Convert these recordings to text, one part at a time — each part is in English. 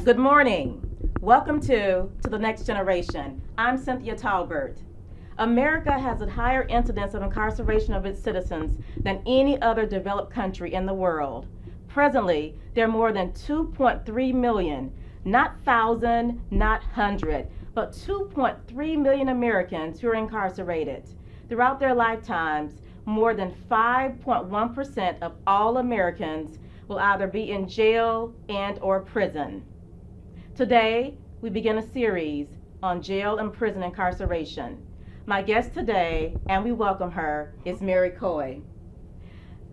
Good morning. Welcome to the Next Generation. I'm Cynthia Talbert. America has a higher incidence of incarceration of its citizens than any other developed country in the world. Presently, there are more than 2.3 million, not thousand, not hundred, but 2.3 million Americans who are incarcerated. Throughout their lifetimes, more than 5.1% of all Americans will either be in jail and or prison. Today, we begin a series on jail and prison incarceration. My guest today, and we welcome her, is Mary Coy.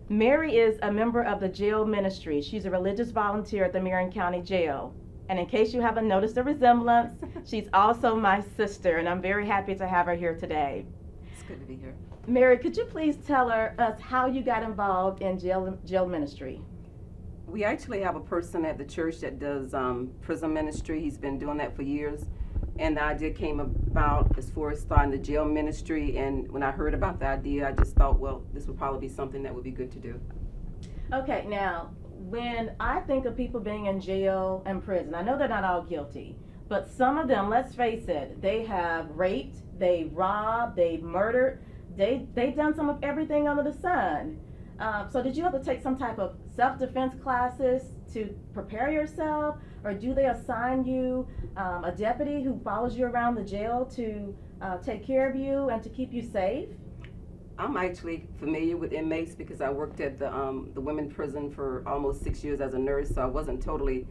Mary is a member of the jail ministry. She's a religious volunteer at the Marion County Jail. And in case you haven't noticed the resemblance, she's also my sister, and I'm very happy to have her here today. It's good to be here. Mary, could you please tell us how you got involved in jail ministry? We actually have a person at the church that does prison ministry. He's been doing that for years. And the idea came about as far as starting the jail ministry. And when I heard about the idea, I just thought, well, this would probably be something that would be good to do. Okay, now, when I think of people being in jail and prison, I know they're not all guilty, but some of them, let's face it, they have raped, they've robbed, they've murdered, they've done some of everything under the sun. So did you have to take some type of self-defense classes to prepare yourself, or do they assign you a deputy who follows you around the jail to take care of you and to keep you safe? I'm actually familiar with inmates because I worked at the women's prison for almost 6 years as a nurse, so I wasn't totally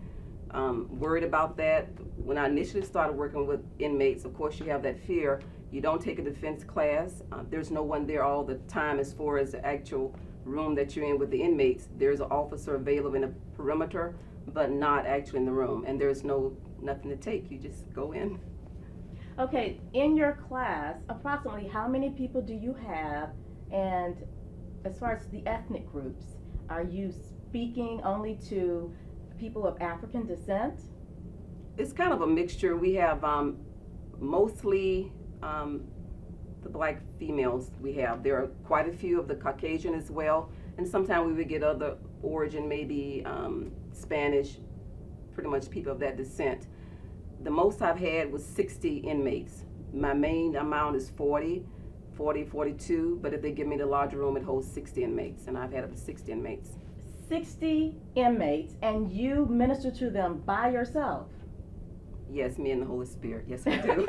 worried about that. When I initially started working with inmates, of course you have that fear. You don't take a defense class. There's no one there all the time as far as the actual room that you're in with the inmates. There's an officer available in the perimeter, but not actually in the room, and there's nothing to take. You just go in. Okay, in your class, approximately how many people do you have? And as far as the ethnic groups, are you speaking only to people of African descent? It's kind of a mixture. We have mostly the black females we have. There are quite a few of the Caucasian as well, and sometimes we would get other origin, maybe Spanish, pretty much people of that descent. The most I've had was 60 inmates. My main amount is 40, 42, but if they give me the larger room, it holds 60 inmates, and I've had up to 60 inmates. 60 inmates, and you minister to them by yourself? Yes, me and the Holy Spirit. Yes, I do.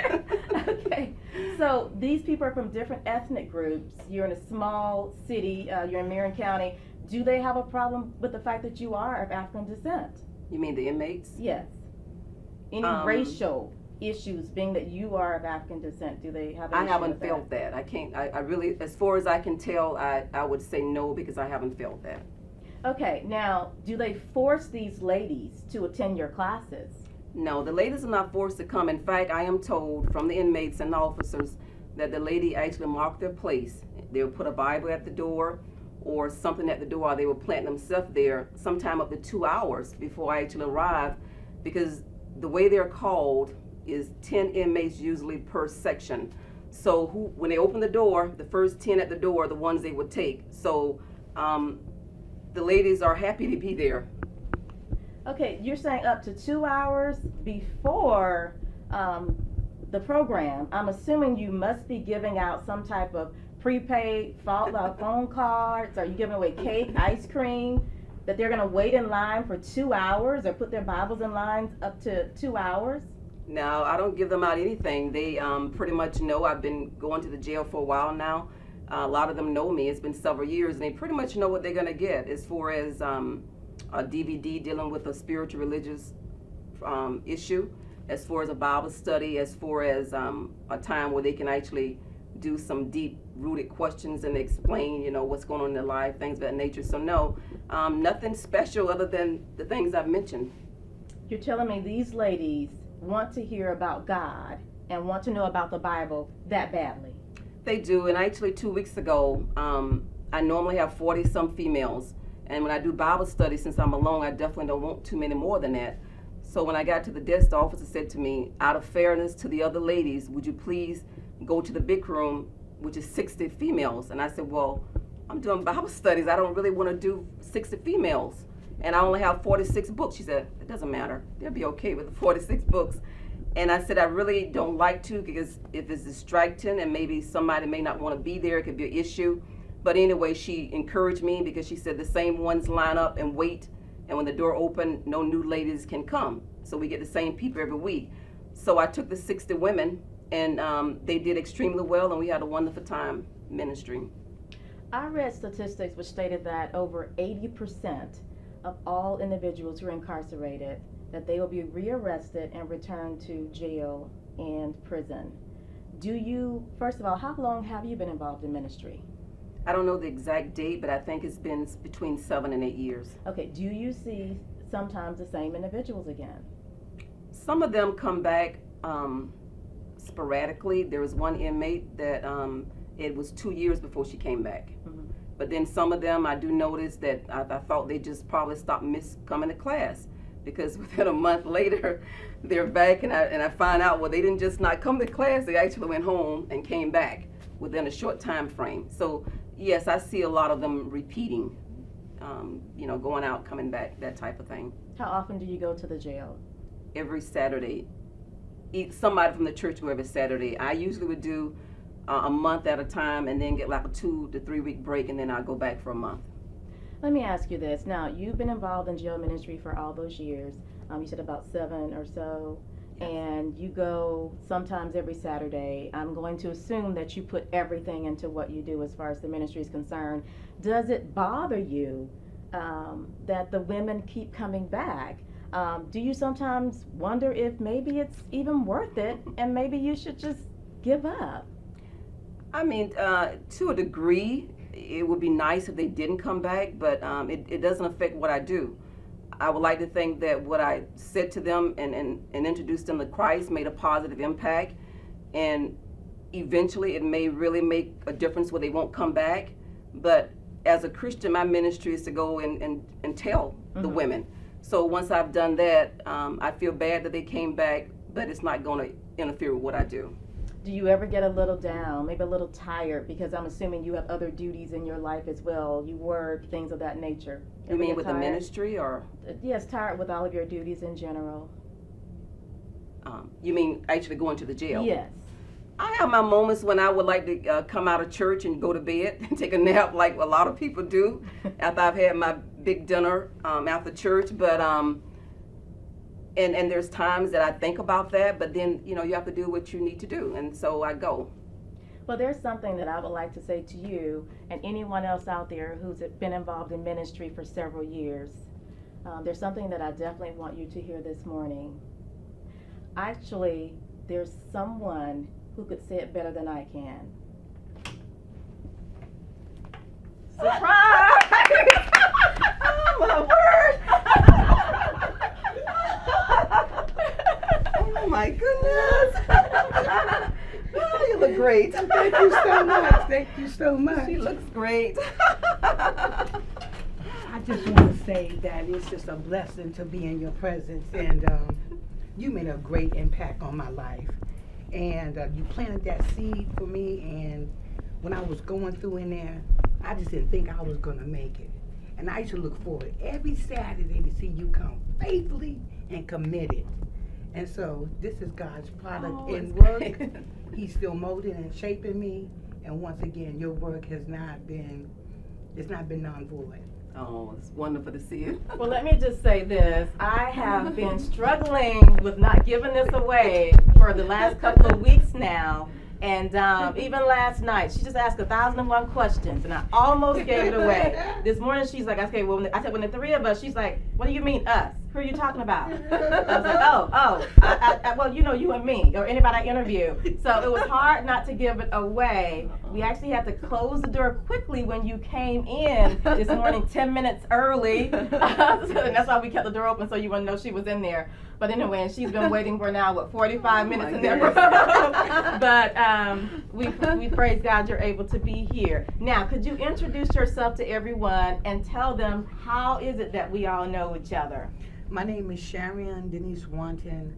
Okay, so these people are from different ethnic groups. You're in a small city, you're in Marion County. Do they have a problem with the fact that you are of African descent? You mean the inmates? Yes. Any racial issues, being that you are of African descent, do they have an issue? I haven't with felt that. I can't, I really, as far as I can tell, I would say no, because I haven't felt that. Okay, now, do they force these ladies to attend your classes? No, the ladies are not forced to come. In fact, I am told from the inmates and the officers that the lady actually marked their place. They would put a Bible at the door or something at the door, or they would plant themselves there sometime up to 2 hours before I actually arrive, because the way they're called is 10 inmates usually per section. So when they open the door, the first 10 at the door are the ones they would take. So the ladies are happy to be there. Okay, you're saying up to 2 hours before the program. I'm assuming you must be giving out some type of prepaid phone cards. Are you giving away cake, ice cream, that they're going to wait in line for 2 hours or put their Bibles in lines up to 2 hours? No, I don't give them out anything. They pretty much know. I've been going to the jail for a while now. A lot of them know me. It's been several years, and they pretty much know what they're going to get as far as a DVD dealing with a spiritual religious issue, as far as a Bible study, as far as a time where they can actually do some deep rooted questions and explain, what's going on in their life, things of that nature. So no, nothing special other than the things I've mentioned. You're telling me these ladies want to hear about God and want to know about the Bible that badly? They do, and actually 2 weeks ago, I normally have 40-some females. And when I do Bible study, since I'm alone, I definitely don't want too many more than that. So when I got to the desk, the officer said to me, out of fairness to the other ladies, would you please go to the big room, which is 60 females? And I said, well, I'm doing Bible studies. I don't really want to do 60 females. and I only have 46 books. She said, it doesn't matter. They'll be okay with the 46 books. And I said, I really don't like to, because if it's distracting and maybe somebody may not want to be there, it could be an issue. But anyway, she encouraged me because she said the same ones line up and wait, and when the door opened, no new ladies can come. So we get the same people every week. So I took the 60 women, and they did extremely well, and we had a wonderful time ministering. I read statistics which stated that over 80% of all individuals who are incarcerated, that they will be rearrested and returned to jail and prison. Do you, first of all, how long have you been involved in ministry? I don't know the exact date, but I think it's been between 7 and 8 years. Okay, do you see sometimes the same individuals again? Some of them come back sporadically. There was one inmate that it was 2 years before she came back. Mm-hmm. But then some of them, I do notice that I thought they just probably stopped coming to class, because within a month later, they're back, and I find out, well, they didn't just not come to class, they actually went home and came back within a short time frame. So yes, I see a lot of them repeating, going out, coming back, that type of thing. How often do you go to the jail? Every Saturday. Somebody from the church go every Saturday. I usually would do a month at a time, and then get like a 2 to 3 week break, and then I'll go back for a month. Let me ask you this. Now, you've been involved in jail ministry for all those years. You said about 7 or so, Yes. and you go sometimes every Saturday. I'm going to assume that you put everything into what you do as far as the ministry is concerned. Does it bother you that the women keep coming back? Do you sometimes wonder if maybe it's even worth it and maybe you should just give up? I mean, to a degree, it would be nice if they didn't come back, but it doesn't affect what I do. I would like to think that what I said to them and introduced them to Christ made a positive impact, and eventually it may really make a difference where they won't come back. But as a Christian, my ministry is to go and tell the women. So once I've done that, I feel bad that they came back, but it's not going to interfere with what I do. Do you ever get a little down, maybe a little tired, because I'm assuming you have other duties in your life as well? You work, things of that nature. You mean with the ministry, or? Yes, tired with all of your duties in general. You mean actually going to the jail? Yes. I have my moments when I would like to come out of church and go to bed and take a nap, like a lot of people do after I've had my big dinner after church. But and there's times that I think about that, but then you have to do what you need to do, and so I go. Well, there's something that I would like to say to you and anyone else out there who's been involved in ministry for several years. There's something that I definitely want you to hear this morning. Actually, there's someone who could say it better than I can. Surprise! Oh my word! Oh my goodness! Oh, you look great. Thank you so much. Thank you so much. She looks great. I just want to say that it's just a blessing to be in your presence, and you made a great impact on my life. And you planted that seed for me, and when I was going through in there, I just didn't think I was going to make it. And I used to look forward every Saturday to see you come faithfully and committed. And so this is God's product in work. He's still molding and shaping me. And once again, your work has not been non-void. Oh, it's wonderful to see you. Well, let me just say this. I have been struggling with not giving this away for the last couple of weeks now. And even last night, she just asked 1,001 questions, and I almost gave it away. This morning, she's like, okay, well, I said, when the three of us, she's like, what do you mean us? Who are you talking about? I was like, well, you and me, or anybody I interview. So it was hard not to give it away. We actually had to close the door quickly when you came in this morning, 10 minutes early. And that's why we kept the door open, so you wouldn't know she was in there. But anyway, and she's been waiting for now, 45 minutes in there. But we praise God you're able to be here. Now, could you introduce yourself to everyone and tell them how is it that we all know each other? My name is Sharon Denise Wanton.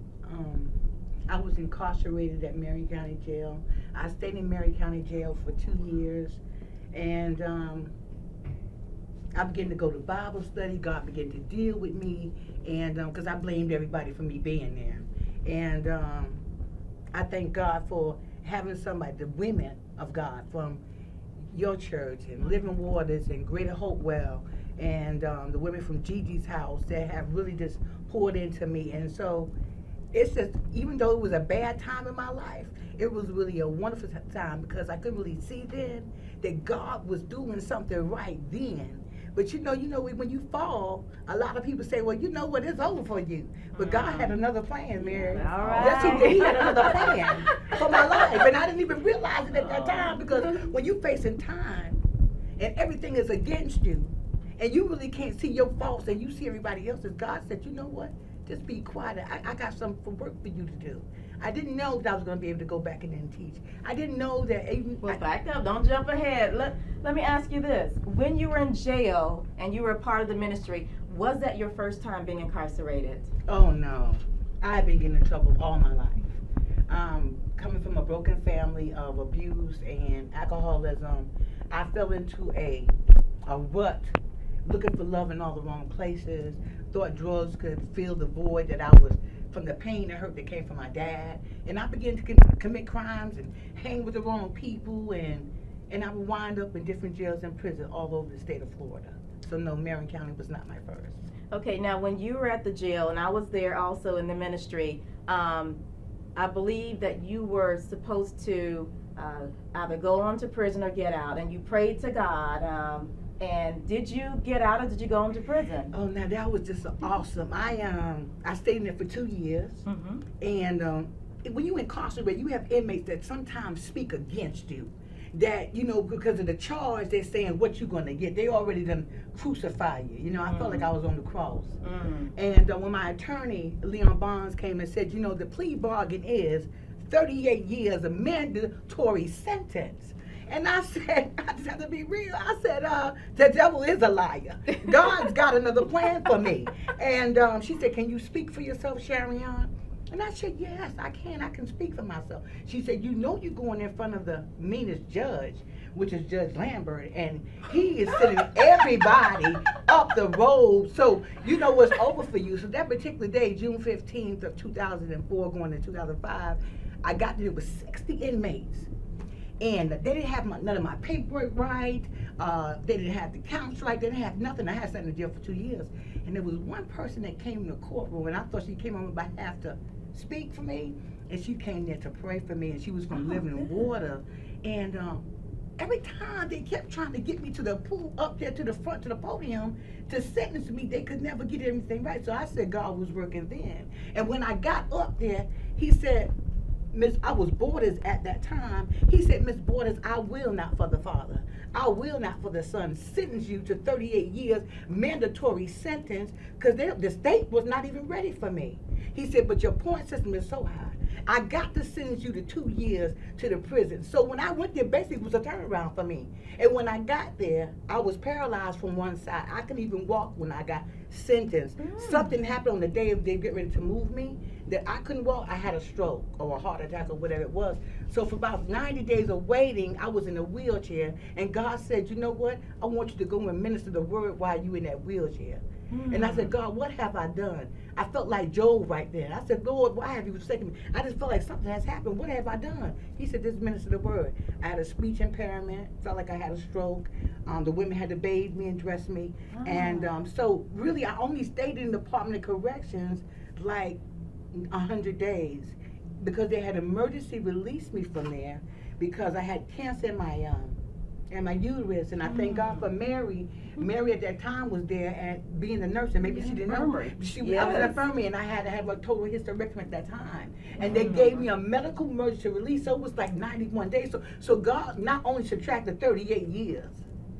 I was incarcerated at Marion County Jail. I stayed in Marion County Jail for 2 years, and I began to go to Bible study. God began to deal with me, and because I blamed everybody for me being there. And I thank God for having somebody, the women of God from your church and Living Waters and Greater Hopewell, and the women from Gigi's house that have really just poured into me. And so it's just, even though it was a bad time in my life, it was really a wonderful time because I couldn't really see then that God was doing something right then. But you know, when you fall, a lot of people say, well, you know what, it's over for you. But God had another plan, Mary. All right. Yes, he did. He had another plan for my life. And I didn't even realize it at that time, because when you're facing time and everything is against you, and you really can't see your faults and you see everybody else's, God said, you know what, just be quiet. I got some work for you to do. I didn't know that I was going to be able to go back in and teach. I didn't know that even... Well, back up. Don't jump ahead. Let me ask you this. When you were in jail and you were a part of the ministry, was that your first time being incarcerated? Oh, no. I've been getting in trouble all my life. Coming from a broken family of abuse and alcoholism, I fell into a rut, looking for love in all the wrong places. Thought drugs could fill the void that I was, from the pain and hurt that came from my dad. And I began to commit crimes and hang with the wrong people, and I would wind up in different jails and prisons all over the state of Florida. So no, Marion County was not my first. Okay, now when you were at the jail, and I was there also in the ministry, I believe that you were supposed to either go on to prison or get out, and you prayed to God. And did you get out or did you go into prison? Oh, now that was just awesome. I stayed in there for 2 years. Mm-hmm. And when you incarcerate, you have inmates that sometimes speak against you. That, because of the charge, they're saying what you're going to get. They already done crucify you. I felt like I was on the cross. And when my attorney, Leon Bonds, came and said, the plea bargain is 38 years, a mandatory sentence. And I said, I just have to be real. I said, the devil is a liar. God's got another plan for me. And she said, can you speak for yourself, Sharion? And I said, yes, I can speak for myself. She said, you're going in front of the meanest judge, which is Judge Lambert, and he is sending everybody up the road. So you know what's over for you. So that particular day, June 15th of 2004, going to 2005, I got there with 60 inmates. And they didn't have none of my paperwork right. They didn't have the counsel right. They didn't have nothing. I had sat in jail for 2 years. And there was one person that came in the courtroom, and I thought she came on my behalf to speak for me. And she came there to pray for me, and she was from Living Water. And every time they kept trying to get me to the pool, up there to the front, to the podium, to sentence me, they could never get everything right. So I said God was working then. And when I got up there, he said, I was Borders at that time. He said, Miss Borders, I will not for the Father. I will not for the Son sentence you to 38 years mandatory sentence, because the state was not even ready for me. He said, but your point system is so high. I got to sentence you to 2 years to the prison. So when I went there, basically it was a turnaround for me. And when I got there, I was paralyzed from one side. I couldn't even walk when I got sentenced. Something happened on the day of they get ready to move me that I couldn't walk. I had a stroke or a heart attack or whatever it was. So for about 90 days of waiting, I was in a wheelchair. And God said, you know what? I want you to go and minister the word while you in that wheelchair. And I said, God, what have I done? I felt like Job right then. I said, Lord, why have you forsaken me? I just felt like something has happened. What have I done? He said, just minister the word. I had a speech impairment. Felt like I had a stroke. The women had to bathe me and dress me. And so really, I only stayed in the Department of Corrections like 100 days because they had emergency released me from there because I had cancer in my uterus. And I thank God for Mary. Mary at that time was there and being a nurse, and maybe she didn't know. I was an infirmary, and I had to have a total hysterectomy at that time. And they gave me a medical emergency release, so it was like 91 days. So God not only subtracted 38 years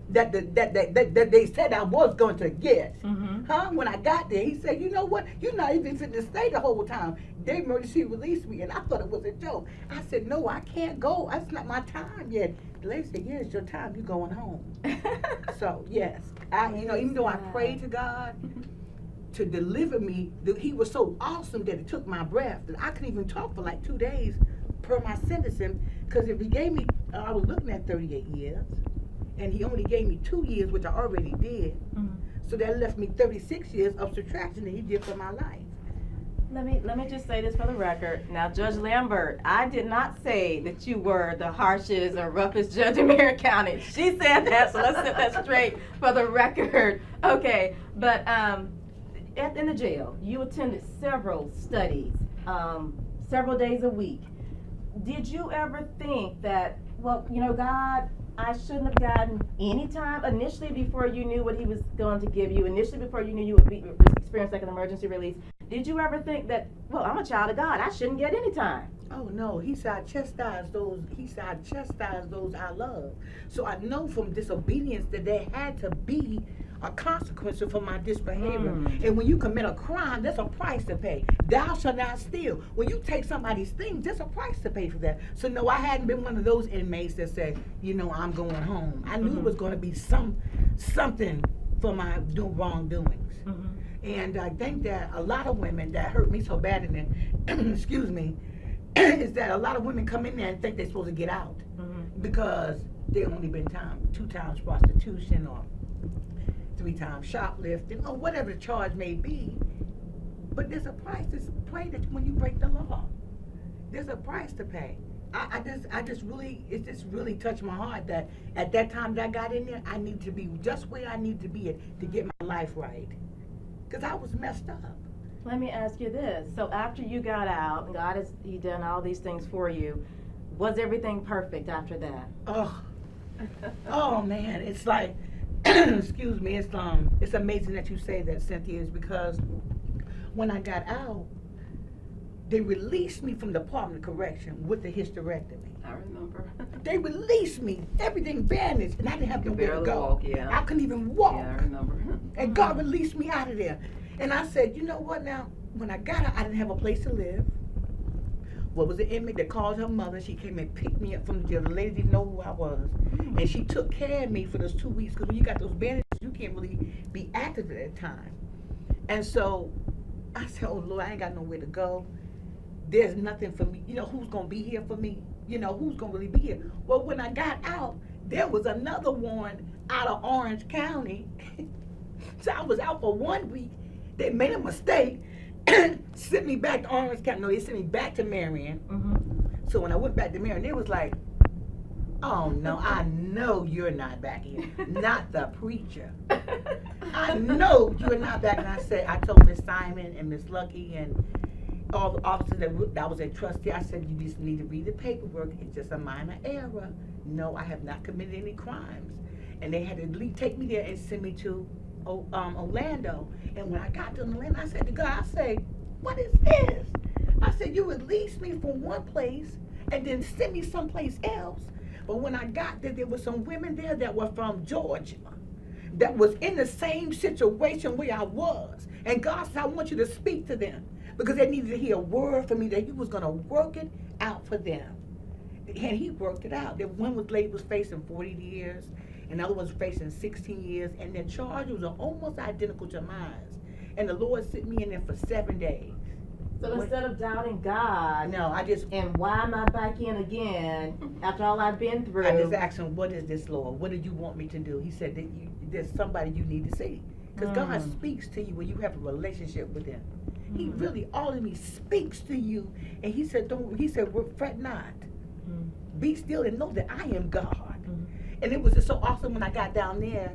that they said I was going to get. When I got there, he said, you know what? You're not even fit to stay the whole time. They emergency released me, and I thought it was a joke. I said, no, I can't go. That's not my time yet. The lady said, yeah, it's your time. You're going home. So, yes. Even though I prayed to God to deliver me, he was so awesome that it took my breath. That I couldn't even talk for like 2 days per my sentencing, because if he gave me, I was looking at 38 years. and he only gave me 2 years, which I already did. Mhm. So that left me 36 years of subtraction that he did for my life. Let me just say this for the record. Now, Judge Lambert, I did not say that you were the harshest or roughest judge in Marion County. She said that, so let's set that straight for the record. Okay, but in the jail, you attended several studies, several days a week. Did you ever think that, well, you know, God, I shouldn't have gotten any time initially before you knew what he was going to give you, initially before you knew you would experience like an emergency release? Did you ever think that, well, I'm a child of God, I shouldn't get any time? Oh no, he said I chastise those. He said I chastise those I love. So I know from disobedience that there had to be a consequence for my disbehavior. And when you commit a crime, there's a price to pay. Thou shalt not steal. When you take somebody's things, there's a price to pay for that. So no, I hadn't been one of those inmates that said, you know, I'm going home. I knew it was going to be something for my wrongdoings. And I think that a lot of women that hurt me so bad, and excuse me, is that a lot of women come in there and think they're supposed to get out because they only been 2 times prostitution or 3 times shoplifting or whatever the charge may be. But there's a price to pay that when you break the law. There's a price to pay. It just really touched my heart that at that time that I got in there, I need to be just where I need to be to get my life right. Because I was messed up. Let me ask you this. So after you got out, and God has He done all these things for you, was everything perfect after that? Oh man, it's like, excuse me, it's amazing that you say that, Cynthia, is because when I got out, they released me from the Department of Correction with the hysterectomy. I remember. They released me, everything vanished, and I didn't have nowhere to go. Walk, yeah. I couldn't even walk. Yeah, I remember. And God released me out of there. And I said, you know what now? When I got out, I didn't have a place to live. What was the inmate that called her mother? She came and picked me up from the jail. The lady didn't know who I was. And she took care of me for those 2 weeks, because when you got those bandages, you can't really be active at that time. And so I said, oh Lord, I ain't got nowhere to go. There's nothing for me. You know, who's going to be here for me? You know, who's going to really be here? Well, when I got out, there was another one out of Orange County. So I was out for 1 week. They made a mistake, sent me back to Orange County. No, they sent me back to Marion. So when I went back to Marion, they was like, oh no, I know you're not back here. Not the preacher. I know you're not back. And I told Miss Simon and Miss Lucky and all the officers that was a trustee, I said, you just need to read the paperwork. It's just a minor error. No, I have not committed any crimes. And they had to take me there and send me to Orlando. And when I got to Orlando, I said to God, I said, what is this? I said, you released me from one place and then sent me someplace else. But when I got there, there were some women there that were from Georgia that was in the same situation where I was. And God said, I want you to speak to them, because they needed to hear a word from me that He was going to work it out for them. And He worked it out. One lady was facing 40 years, another was facing 16 years, and their charges were almost identical to mine. And the Lord sent me in there for 7 days. So instead of doubting God, no, and why am I back in again after all I've been through? I just asked Him, what is this, Lord? What do you want me to do? He said that there's somebody you need to see. Because God speaks to you when you have a relationship with Him. He really, all of me speaks to you. And He said, fret not. Be still and know that I am God. And it was just so awesome when I got down there.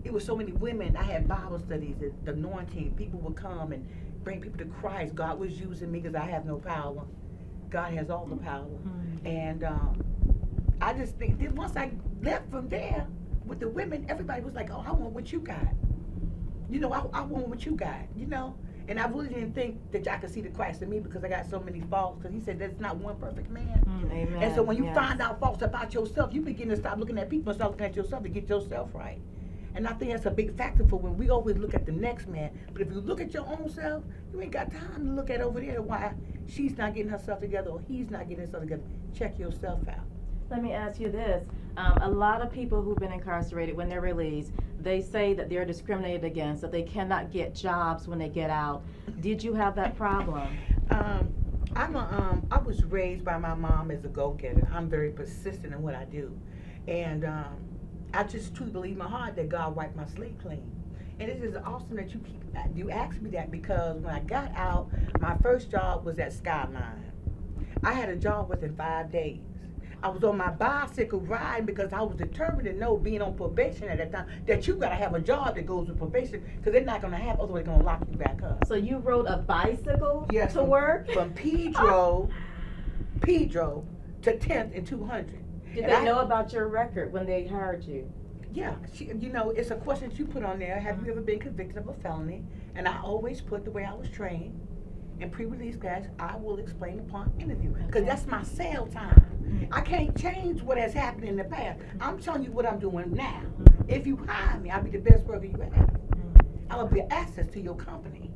It was so many women. I had Bible studies, the anointing. People would come and bring people to Christ. God was using me because I have no power. God has all the power. And I just think that once I left from there with the women, everybody was like, oh, I want what you got. You know, I want what you got, you know. And I really didn't think that y'all could see the Christ in me, because I got so many faults. Because He said there's not one perfect man. Amen. And so when you find out faults about yourself, you begin to stop looking at people and start looking at yourself to get yourself right. And I think that's a big factor for when we always look at the next man. But if you look at your own self, you ain't got time to look at over there why she's not getting herself together or he's not getting himself together. Check yourself out. Let me ask you this. A lot of people who've been incarcerated, when they're released, they say that they're discriminated against, that they cannot get jobs when they get out. Did you have that problem? I was raised by my mom as a go-getter. I'm very persistent in what I do. And I just truly believe in my heart that God wiped my slate clean. And it is awesome that you asked me that, because when I got out, my first job was at Skyline. I had a job within 5 days. I was on my bicycle riding because I was determined to know, being on probation at that time, that you gotta have a job that goes with probation, because they're not gonna have, otherwise they're gonna lock you back up. So you rode a bicycle Yes, to work? From Pedro to 10th and 200. Did And they I- know about your record when they hired you? Yeah, it's a question that you put on there. Have you ever been convicted of a felony? And I always put the way I was trained. In pre-release class, I will explain upon interview, because Okay. that's my sale time. I can't change what has happened in the past. I'm telling you what I'm doing now. If you hire me, I'll be the best worker you have. I'll be an asset to your company.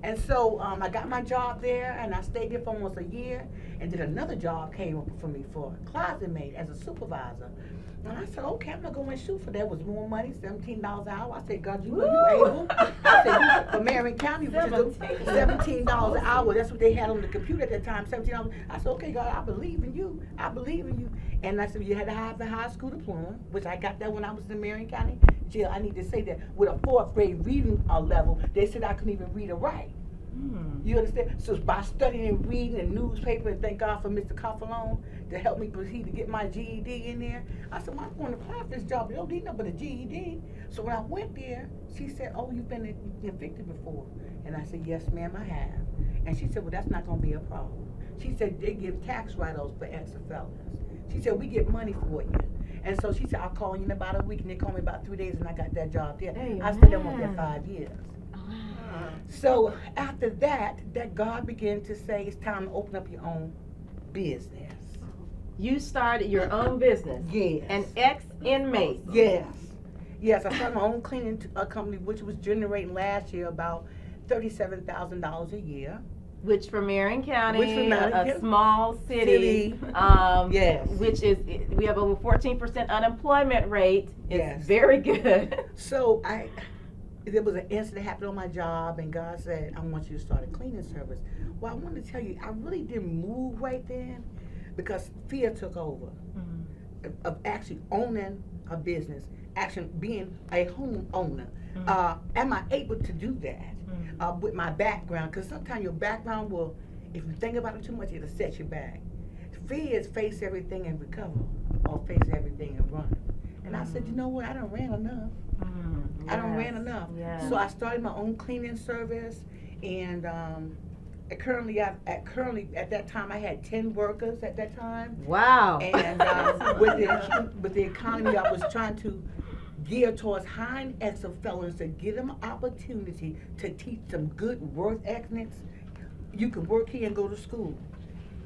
And so I got my job there, and I stayed there for almost a year. And then another job came up for me for a closet maid as a supervisor. And I said, okay, I'm gonna go and shoot for that. It was more money, $17 an hour. I said, God, you know you able. I said, for Marion County, which is $17 an hour. That's what they had on the computer at that time, $17. I said, okay, God, I believe in you. I believe in you. And I said, you had to have the high school diploma, which I got that when I was in Marion County jail. I need to say that with a 4th grade reading level, they said I couldn't even read or write. You understand? So by studying and reading and newspaper, and thank God for Mr. Coffalone to help me proceed to get my GED in there. I said, well, I'm going to apply for this job. They don't need nothing but a GED. So when I went there, she said, oh, you've been convicted before. And I said, yes, ma'am, I have. And she said, well, that's not going to be a problem. She said, they give tax write-offs for ex-felons. She said, we get money for you. And so she said, I'll call you in about a week. And they called me about 3 days, and I got that job there. I stayed there for 5 years. So after that God began to say, it's time to open up your own business. You started your own business. Yes. An ex-inmate. Yes. Yes, I started my own cleaning company, which was generating last year about $37,000 a year. Which for Marion County, Which for Marion a County. small city, Yes. which is, we have over 14% unemployment rate. It's Yes. very good. So there was an incident happened on my job, and God said, I want you to start a cleaning service. Well, I want to tell you, I really didn't move right then, because fear took over of actually owning a business, actually being a homeowner. Am I able to do that with my background? Because sometimes your background will, if you think about it too much, it'll set you back. Fear is face everything and recover, or face everything and run. And I said, you know what, I done ran enough. I done ran enough. Yes. So I started my own cleaning service, and currently at that time I had 10 workers at that time. Wow. And with the economy, I was trying to gear towards hiring ex-felons to give them an opportunity to teach them good work ethics. You can work here and go to school.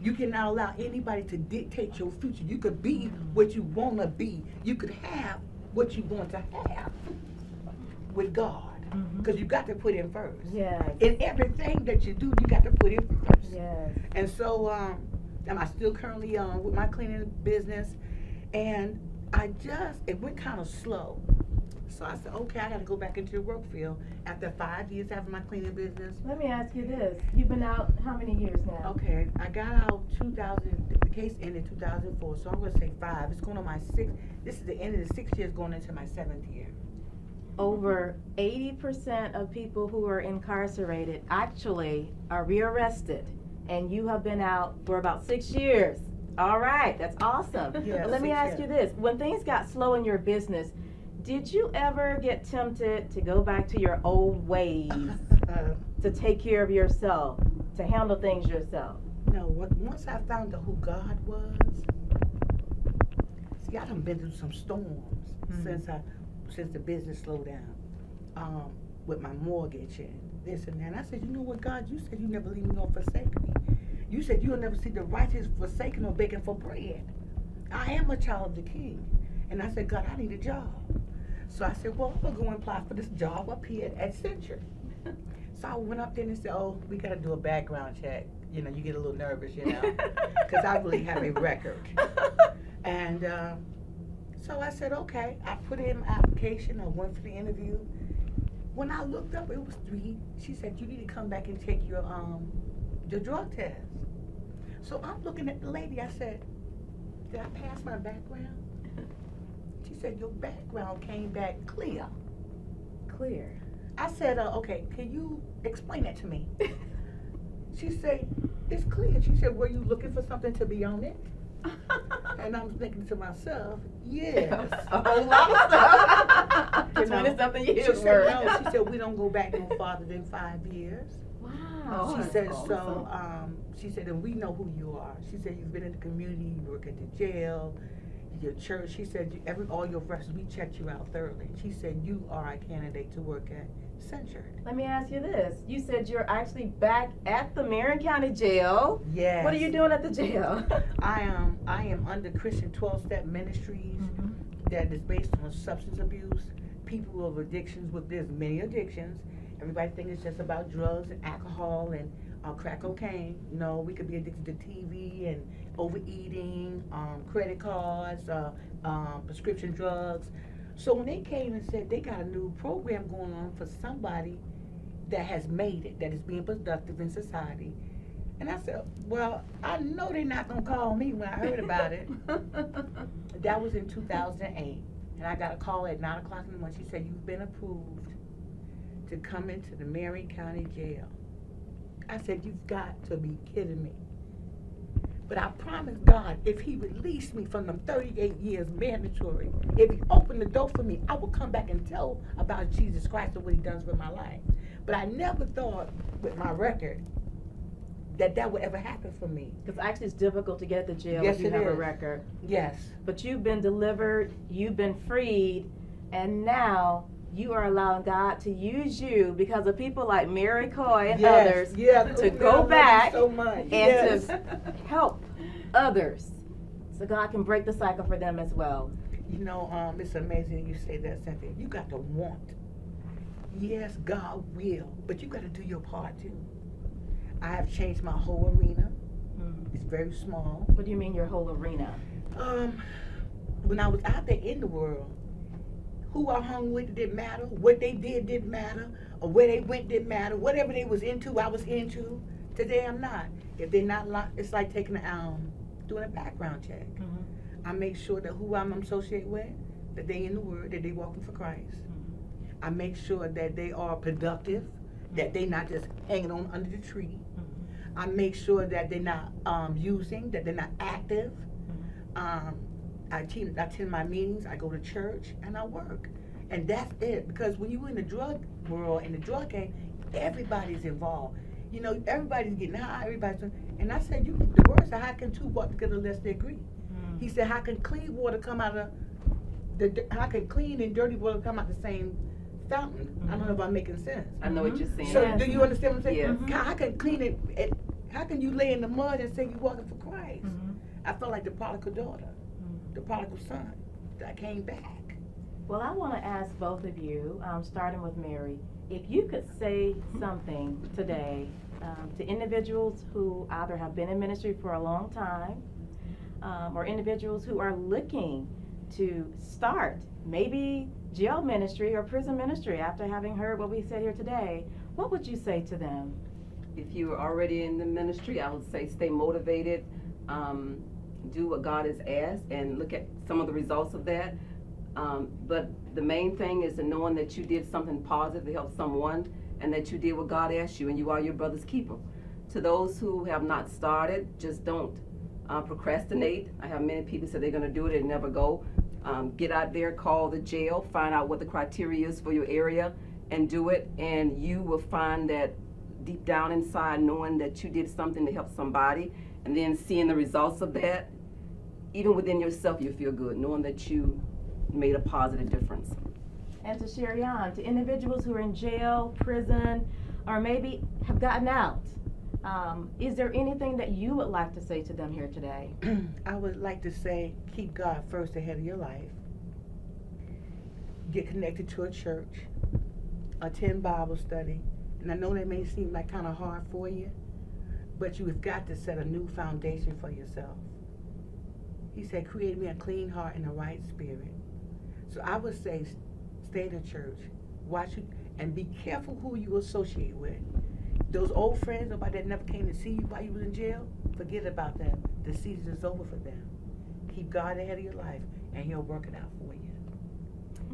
You cannot allow anybody to dictate your future. You could be what you want to be. You could have what you want to have with God. Because you got to put Him first. Yes. In everything that you do, you got to put Him first. Yes. And so, am I still currently with my cleaning business? And it went kind of slow. So I said, okay, I got to go back into the work field after 5 years after my cleaning business. Let me ask you this. You've been out how many years now? Okay, I got out the case ended 2004, so I'm going to say 5. It's going on my 6th. This is the end of the 6 years going into my 7th year. Over 80% of people who are incarcerated actually are rearrested, and you have been out for about 6 years. All right, that's awesome. Yeah, But let me 6 ask years. you this. When things got slow in your business, did you ever get tempted to go back to your old ways, to take care of yourself, to handle things yourself? No, once I found out who God was, see, I done been through some storms since the business slowed down, with my mortgage and this and that. And I said, you know what, God, you said you never leave me nor forsake me. You said you'll never see the righteous forsaken or begging for bread. I am a child of the King. And I said, God, I need a job. So I said, well, I'm going to go and apply for this job up here at Century. So I went up there and said, oh, we got to do a background check. You know, you get a little nervous, you know, because I really have a record. And so I said, okay. I put in my application. I went for the interview. When I looked up, it was 3. She said, you need to come back and take your drug test. So I'm looking at the lady. I said, did I pass my background? She said, your background came back clear. Clear. I said, okay, can you explain that to me? She said, it's clear. She said, were you looking for something to be on it? And I'm thinking to myself, yes. A whole lot of stuff. You know, 20-something She years said, worth. no, she said, we don't go back no farther than 5 years. Wow. She that's said, awesome. so, she said, and we know who you are. She said, you've been in the community, you work at the jail, your church. She said, all your records, we checked you out thoroughly. She said, you are a candidate to work at Censured. Let me ask you this. You said you're actually back at the Marion County Jail. Yes. What are you doing at the jail? I am under Christian 12-step ministries that is based on substance abuse, people with addictions. There's many addictions. Everybody thinks it's just about drugs and alcohol and crack cocaine. No, we could be addicted to TV and overeating, credit cards, prescription drugs. So when they came and said they got a new program going on for somebody that has made it, that is being productive in society, and I said, well, I know they're not going to call me when I heard about it. That was in 2008. And I got a call at 9 o'clock in the morning. She said, you've been approved to come into the Marion County Jail. I said, you've got to be kidding me. But I promised God, if he released me from them 38 years mandatory, if he opened the door for me, I would come back and tell about Jesus Christ and what he does for my life. But I never thought with my record that would ever happen for me. Because actually it's difficult to get at the jail Yes, if you it have a is. record. Yes. But you've been delivered, you've been freed, and now you are allowing God to use you because of people like Mary Coy and others to go back so much. and to help others so God can break the cycle for them as well. You know, it's amazing you say that, Cynthia. You got to want. Yes, God will, but you got to do your part too. I have changed my whole arena. It's very small. What do you mean your whole arena? When I was out there in the world, who I hung with didn't matter, what they didn't matter, or where they went didn't matter. Whatever they was into, I was into. Today I'm not. If they're not, it's like taking doing a background check. I make sure that who I'm associated with, that they in the Word, that they walking for Christ. I make sure that they are productive, that they not just hanging on under the tree. I make sure that they're not using, that they're not active. I attend my meetings, I go to church, and I work. And that's it. Because when you're in the drug world, in the drug game, everybody's involved. You know, everybody's getting high, everybody's doing, and I said, the word said, how can two walk together unless they agree? He said, how can clean water come out of, how can clean and dirty water come out the same fountain? I don't know if I'm making sense. I know what you're saying. So Yes. do you understand what I'm saying? Yes. How can clean it, how can you lay in the mud and say you're walking for Christ? I felt like the prodigal daughter, the prodigal son that came back. Well, I want to ask both of you, starting with Mary, if you could say something today to individuals who either have been in ministry for a long time or individuals who are looking to start maybe jail ministry or prison ministry after having heard what we said here today, what would you say to them? If you're already in the ministry, I would say stay motivated, do what God has asked, and look at some of the results of that. But the main thing is knowing that you did something positive to help someone, and that you did what God asked you, and you are your brother's keeper. To those who have not started, just don't procrastinate. I have many people say they're going to do it and never go. Get out there, call the jail, find out what the criteria is for your area, and do it, and you will find that deep down inside, knowing that you did something to help somebody, and then seeing the results of that, even within yourself, you feel good, knowing that you made a positive difference. And to Sherian, to individuals who are in jail, prison, or maybe have gotten out, is there anything that you would like to say to them here today? I would like to say, keep God first ahead of your life. Get connected to a church. Attend Bible study. And I know that may seem like kind of hard for you, but you have got to set a new foundation for yourself. He said, create me a clean heart and a right spirit. So I would say, stay in the church, watch it, and be careful who you associate with. Those old friends, nobody that never came to see you while you were in jail, forget about that. The season is over for them. Keep God ahead of your life, and He'll work it out for you.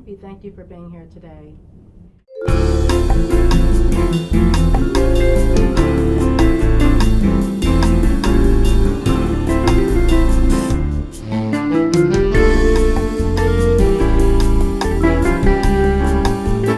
We thank you for being here today.